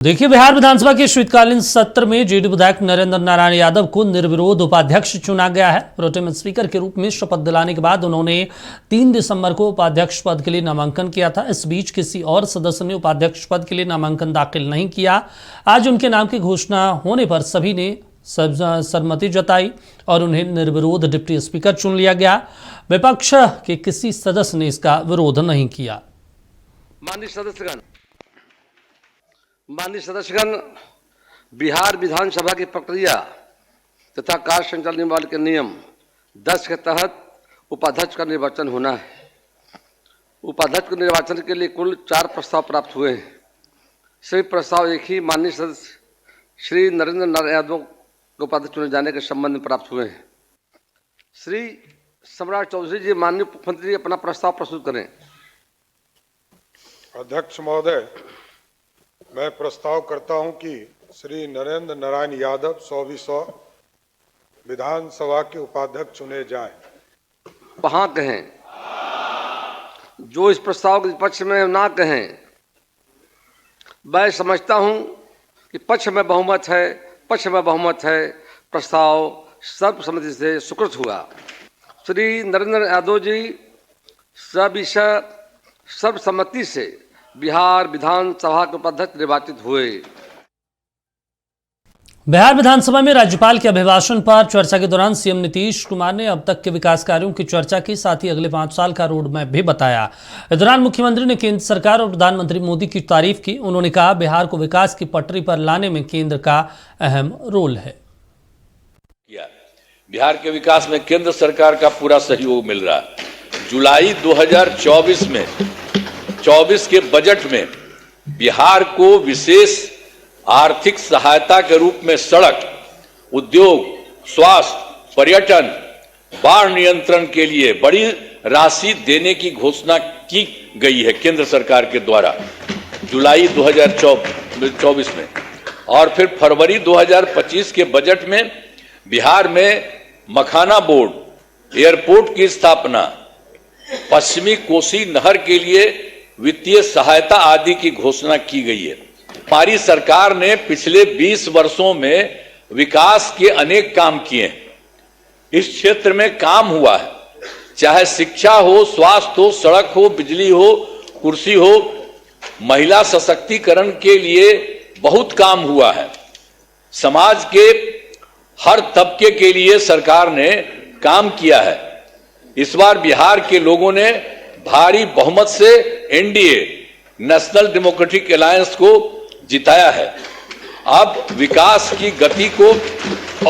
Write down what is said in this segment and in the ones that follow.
देखिए, बिहार विधानसभा के शीतकालीन सत्र में जेडीयू विधायक नरेंद्र नारायण यादव को निर्विरोध उपाध्यक्ष चुना गया है। प्रोटेम स्पीकर के रूप में शपथ दिलाने के बाद उन्होंने 3 दिसंबर को उपाध्यक्ष पद के लिए नामांकन किया था। इस बीच किसी और सदस्य ने उपाध्यक्ष पद के लिए नामांकन दाखिल नहीं किया। आज उनके नाम की घोषणा होने पर सभी ने सहमति जताई और उन्हें निर्विरोध डिप्टी स्पीकर चुन लिया गया। विपक्ष के किसी सदस्य ने इसका विरोध नहीं किया। माननीय सदस्यगण, बिहार विधानसभा की प्रक्रिया तथा कार्य संचालन के नियम 10 के तहत उपाध्यक्ष का निर्वाचन होना है। उपाध्यक्ष के निर्वाचन के लिए कुल 4 प्रस्ताव प्राप्त हुए हैं। सभी प्रस्ताव एक ही माननीय सदस्य श्री नरेंद्र नारायण यादव को उपाध्यक्ष चुने जाने के संबंध में प्राप्त हुए हैं। श्री सम्राट चौधरी जी, माननीय मुख्यमंत्री जी, अपना प्रस्ताव प्रस्तुत करें। अध्यक्ष महोदय, मैं प्रस्ताव करता हूं कि श्री नरेंद्र नारायण यादव 100 विधानसभा के उपाध्यक्ष चुने जाएं। वहां कहें, जो इस प्रस्ताव के पक्ष में ना कहें। मैं समझता हूं कि पक्ष में बहुमत है। प्रस्ताव सर्वसम्मति से स्वीकृत हुआ। श्री नरेंद्र यादव जी सर्वसम्मति से बिहार विधानसभा के उपाध्यक्ष निर्वाचित हुए। बिहार विधानसभा में राज्यपाल के अभिभाषण पर चर्चा के दौरान सीएम नीतीश कुमार ने अब तक के विकास कार्यों की चर्चा की, साथ ही अगले 5 साल का रोड मैप भी बताया। इस दौरान मुख्यमंत्री ने केंद्र सरकार और प्रधानमंत्री मोदी की तारीफ की। उन्होंने कहा, बिहार को विकास की पटरी पर लाने में केंद्र का अहम रोल है। बिहार के विकास में केंद्र सरकार का पूरा सहयोग मिल रहा है। जुलाई 2024 के बजट में बिहार को विशेष आर्थिक सहायता के रूप में सड़क, उद्योग, स्वास्थ्य, पर्यटन, बाढ़ नियंत्रण के लिए बड़ी राशि देने की घोषणा की गई है केंद्र सरकार के द्वारा जुलाई 2024 में। और फिर फरवरी 2025 के बजट में बिहार में मखाना बोर्ड, एयरपोर्ट की स्थापना, पश्चिमी कोसी नहर के लिए वित्तीय सहायता आदि की घोषणा की गई है। हमारी सरकार ने पिछले 20 वर्षों में विकास के अनेक काम किए हैं। इस क्षेत्र में काम हुआ है, चाहे शिक्षा हो, स्वास्थ्य हो, सड़क हो, बिजली हो, कुर्सी हो, महिला सशक्तिकरण के लिए बहुत काम हुआ है। समाज के हर तबके के लिए सरकार ने काम किया है। इस बार बिहार के लोगों ने भारी बहुमत से एनडीए, नेशनल डेमोक्रेटिक अलायंस को जिताया है। अब विकास की गति को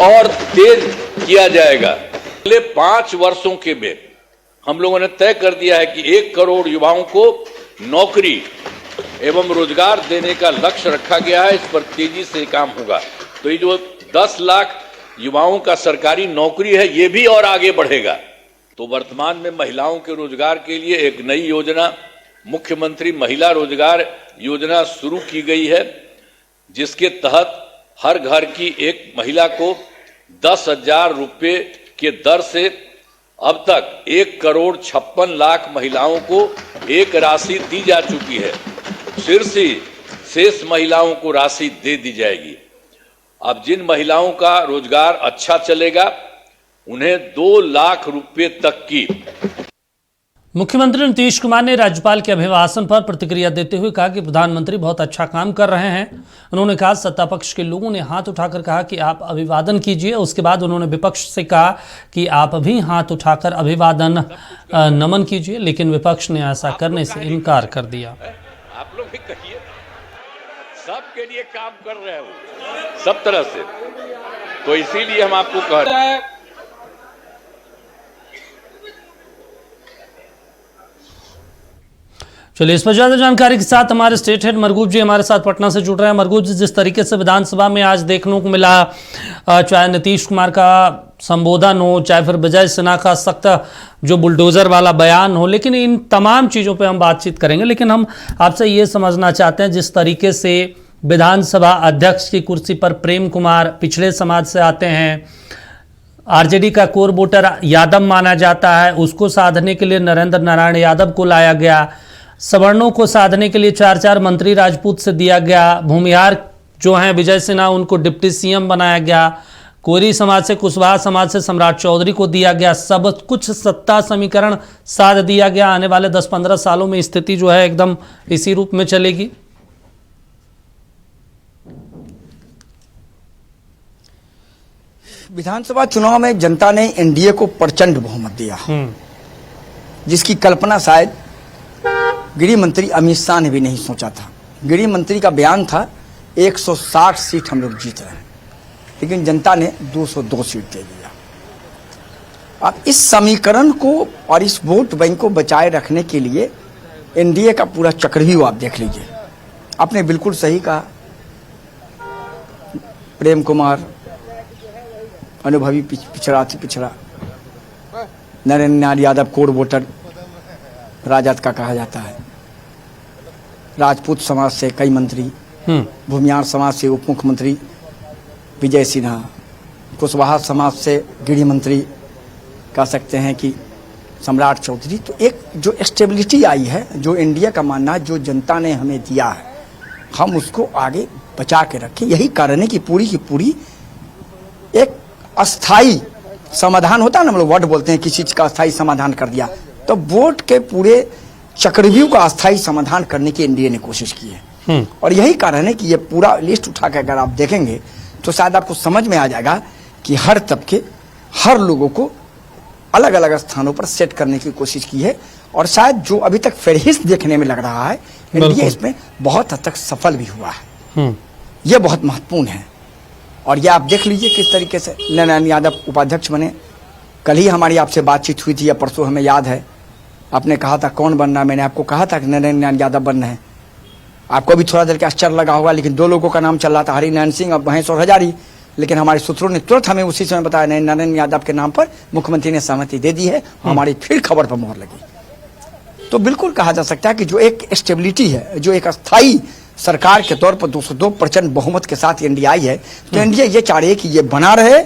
और तेज किया जाएगा। अगले 5 वर्षों के में हम लोगों ने तय कर दिया है कि 1 करोड़ युवाओं को नौकरी एवं रोजगार देने का लक्ष्य रखा गया है। इस पर तेजी से काम होगा। तो ये जो 10 लाख युवाओं का सरकारी नौकरी है, ये भी और आगे बढ़ेगा। तो वर्तमान में महिलाओं के रोजगार के लिए एक नई योजना, मुख्यमंत्री महिला रोजगार योजना शुरू की गई है, जिसके तहत हर घर की एक महिला को 10,000 रुपये के दर से अब तक 1,56,00,000 महिलाओं को एक राशि दी जा चुकी है। शेष महिलाओं को राशि दे दी जाएगी। अब जिन महिलाओं का रोजगार अच्छा चलेगा, उन्हें 2 लाख रुपए तक की। मुख्यमंत्री नीतीश कुमार ने राज्यपाल के अभिभाषण पर प्रतिक्रिया देते हुए कहा कि प्रधानमंत्री बहुत अच्छा काम कर रहे हैं। उन्होंने कहा, सत्ता पक्ष के लोगों ने हाथ उठाकर कहा कि आप अभिवादन कीजिए। उसके बाद उन्होंने विपक्ष से कहा कि आप भी हाथ उठाकर अभिवादन नमन कीजिए, लेकिन विपक्ष ने ऐसा करने से इनकार कर दिया। आप लोग भी कहिए, सबके लिए काम कर रहे हो सब तरह से, तो इसीलिए हम आपको कह रहे हैं। चलिए, इस पर ज्यादा जानकारी के साथ हमारे स्टेट हेड मरगूब जी हमारे साथ पटना से जुड़ रहे हैं। मरगूब जी, जिस तरीके से विधानसभा में आज देखने को मिला, चाहे नीतीश कुमार का संबोधन हो, चाहे फिर विजय सिन्हा का सख्त जो बुलडोजर वाला बयान हो, लेकिन इन तमाम चीज़ों पे हम बातचीत करेंगे। लेकिन हम आपसे ये समझना चाहते हैं, जिस तरीके से विधानसभा अध्यक्ष की कुर्सी पर प्रेम कुमार पिछड़े समाज से आते हैं, आरजेडी का कोर वोटर यादव माना जाता है, उसको साधने के लिए नरेंद्र नारायण यादव को लाया गया। सवर्णों को साधने के लिए 4 मंत्री राजपूत से दिया गया। भूमिहार जो हैं विजय सिन्हा, उनको डिप्टी सीएम बनाया गया। कोरी समाज से, कुशवाहा समाज से सम्राट चौधरी को दिया गया। सब कुछ सत्ता समीकरण साध दिया गया। आने वाले 10-15 सालों में स्थिति जो है एकदम इसी रूप में चलेगी। विधानसभा चुनाव में जनता ने एनडीए को प्रचंड बहुमत दिया, जिसकी कल्पना शायद गृह मंत्री अमित शाह ने भी नहीं सोचा था। गृह मंत्री का बयान था 160 सीट हम लोग जीत रहे हैं, लेकिन जनता ने 202 सीट दे दिया। अब इस समीकरण को और इस वोट बैंक को बचाए रखने के लिए एनडीए का पूरा चक्रव्यूह आप देख लीजिए। आपने बिल्कुल सही कहा, प्रेम कुमार अनुभवी पिछड़ा से पिछड़ा, नरेंद्र नारायण यादव कोर वोटर राजद का कहा जाता है, राजपूत समाज से कई मंत्री, भूमिहार समाज से उप मुख्यमंत्री विजय सिन्हा, कुशवाहा समाज से गृह मंत्री कह सकते हैं कि सम्राट चौधरी। तो एक जो स्टेबिलिटी आई है, जो इंडिया का मानना है, जो जनता ने हमें दिया है, हम उसको आगे बचा के रखें। यही कारण है कि पूरी की पूरी एक अस्थाई समाधान होता है ना, हम लोग वर्ड बोलते हैं किसी चीज का अस्थाई समाधान कर दिया, तो वोट के पूरे चक्रव्यूह का अस्थाई समाधान करने की एनडीए ने कोशिश की है। और यही कारण है कि ये पूरा लिस्ट उठा के अगर आप देखेंगे तो शायद आपको समझ में आ जाएगा कि हर तबके, हर लोगों को अलग अलग स्थानों पर सेट करने की कोशिश की है। और शायद जो अभी तक फहरिस्त देखने में लग रहा है, एनडीए इसमें बहुत हद तक सफल भी हुआ है। यह बहुत महत्वपूर्ण है। और ये आप देख लीजिए किस तरीके से नारायण यादव उपाध्यक्ष बने। कल ही हमारी आपसे बातचीत हुई थी या परसों, हमें याद है, आपने कहा था कौन बनना, मैंने आपको कहा था कि नारायण यादव बनना है। आपको भी थोड़ा देर के आश्चर्य लगा होगा, लेकिन 2 लोगों का नाम चल रहा था, हरिनारायण सिंह और महेश और हजारी। लेकिन हमारे सूत्रों ने तुरंत हमें उसी समय बताया नारायण यादव के नाम पर मुख्यमंत्री ने सहमति दे दी है। हमारी फिर खबर पर मोहर लगी। तो बिल्कुल कहा जा सकता है कि जो एक स्टेबिलिटी है, जो एक अस्थाई सरकार के तौर पर 202 प्रचंड बहुमत के साथ एनडीए आई है, तो एनडीए ये चाह रही है कि ये बना रहे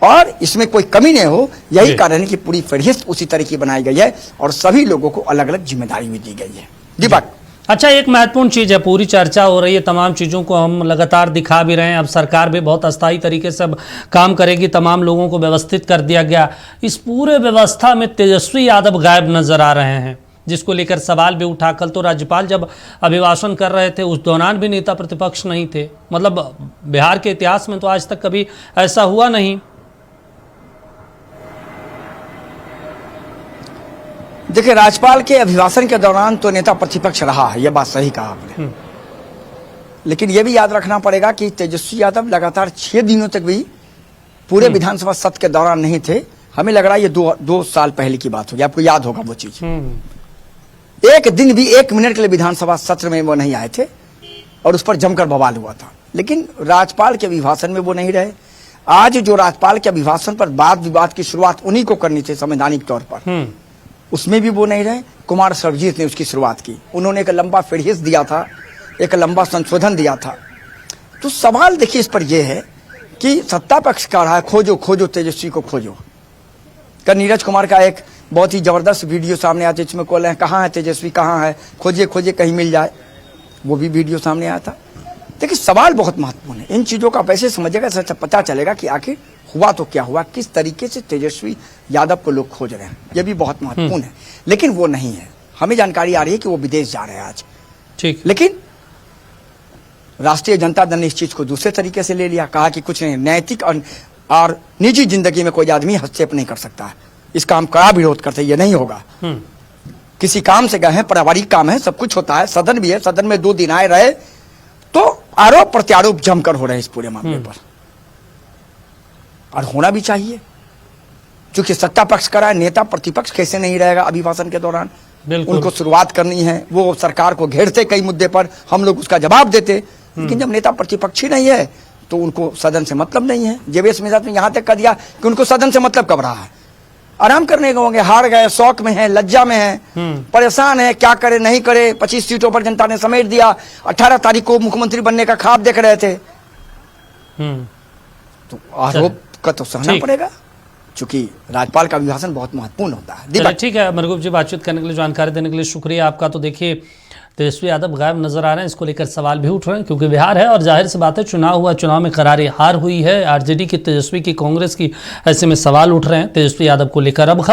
और इसमें कोई कमी नहीं हो। यही कारण है कि पूरी फहरिस्त उसी तरह की बनाई गई है और सभी लोगों को अलग अलग जिम्मेदारी भी दी गई है। दीपक, अच्छा, एक महत्वपूर्ण चीज है, पूरी चर्चा हो रही है, तमाम चीजों को हम लगातार दिखा भी रहे हैं। अब सरकार भी बहुत अस्थायी तरीके से अब काम करेगी, तमाम लोगों को व्यवस्थित कर दिया गया। इस पूरे व्यवस्था में तेजस्वी यादव गायब नजर आ रहे हैं, जिसको लेकर सवाल भी उठा। कल तो राज्यपाल जब अभिभाषण कर रहे थे, उस दौरान भी नेता प्रतिपक्ष नहीं थे। मतलब बिहार के इतिहास में तो आज तक कभी ऐसा हुआ नहीं। देखिए, राज्यपाल के अभिभाषण के दौरान तो नेता प्रतिपक्ष रहा है, यह बात सही कहा आपने। लेकिन यह भी याद रखना पड़ेगा कि तेजस्वी यादव लगातार 6 दिनों तक भी पूरे विधानसभा सत्र के दौरान नहीं थे। हमें लग रहा है ये 2 साल पहले की बात होगी, आपको याद होगा वो चीज। एक दिन भी 1 मिनट के लिए विधानसभा सत्र में वो नहीं आए थे और उस पर जमकर बवाल हुआ था। लेकिन राज्यपाल के अभिभाषण में वो नहीं रहे। आज जो राज्यपाल के अभिभाषण पर वाद विवाद की शुरुआत उन्हीं को करनी थी संवैधानिक तौर पर, उसमें भी वो नहीं रहे। कुमार सर्वजीत ने उसकी शुरुआत की, उन्होंने एक लंबा फहरिस्त दिया था, एक लंबा संशोधन दिया था। तो सवाल देखिए इस पर यह है कि सत्ता पक्ष का रहा है खोजो खोजो तेजस्वी को खोजो। कल नीरज कुमार का एक बहुत ही जबरदस्त वीडियो सामने आया जिसमें कॉल है कहाँ है तेजस्वी, कहाँ है, खोजिए खोजिए कहीं मिल जाए, वो भी वीडियो सामने आया था। देखिए सवाल बहुत महत्वपूर्ण है, इन चीजों का पैसे समझेगा सच पता चलेगा कि आखिर हुआ तो क्या हुआ, किस तरीके से तेजस्वी यादव को लोग खोज रहे हैं, यह भी बहुत महत्वपूर्ण है। लेकिन वो नहीं है, हमें जानकारी आ रही है कि वो विदेश जा रहे हैं आज। ठीक, लेकिन राष्ट्रीय जनता दल ने इस चीज को दूसरे तरीके से ले लिया, कहा कि कुछ नहीं, नैतिक और निजी जिंदगी में कोई आदमी हस्तक्षेप नहीं कर सकता है, इसका हम कड़ा विरोध करते हैं, ये नहीं होगा। किसी काम से गए हैं, पारिवारिक काम है, सब कुछ होता है, सदन भी है, सदन में 2 दिन आए रहे, तो आरोप प्रत्यारोप जमकर हो रहे हैं इस पूरे मामले पर, और होना भी चाहिए क्योंकि सत्ता पक्ष करा है, नेता प्रतिपक्ष कैसे नहीं रहेगा अभिभाषण के दौरान। उनको शुरुआत करनी है, वो सरकार को घेरते कई मुद्दे पर, हम लोग उसका जवाब देते। लेकिन जब नेता प्रतिपक्षी नहीं है तो उनको सदन से मतलब नहीं है। जेवेश मिजाज ने यहां तक कह दिया कि उनको सदन से मतलब कब रहा है, आराम करने होंगे, हार गए, शौक में है, लज्जा में है, परेशान है, क्या करे नहीं करे। 25 सीटों पर जनता ने समेट दिया, 18 तारीख को मुख्यमंत्री बनने का ख्वाब देख रहे थे, तो आरोप का तो सहना पड़ेगा। चूंकि राज्यपाल का अभिभाषण बहुत महत्वपूर्ण होता है। चलिए ठीक है मरगूब जी, बातचीत करने के लिए, जानकारी देने के लिए शुक्रिया आपका। तो देखिए तेजस्वी यादव गायब नजर आ रहे हैं, इसको लेकर सवाल भी उठ रहे हैं क्योंकि बिहार है और जाहिर सी बात है चुनाव हुआ, चुनाव में करारी हार हुई है आरजेडी की, तेजस्वी की, कांग्रेस की, ऐसे में सवाल उठ रहे हैं तेजस्वी यादव को लेकर। अब खबर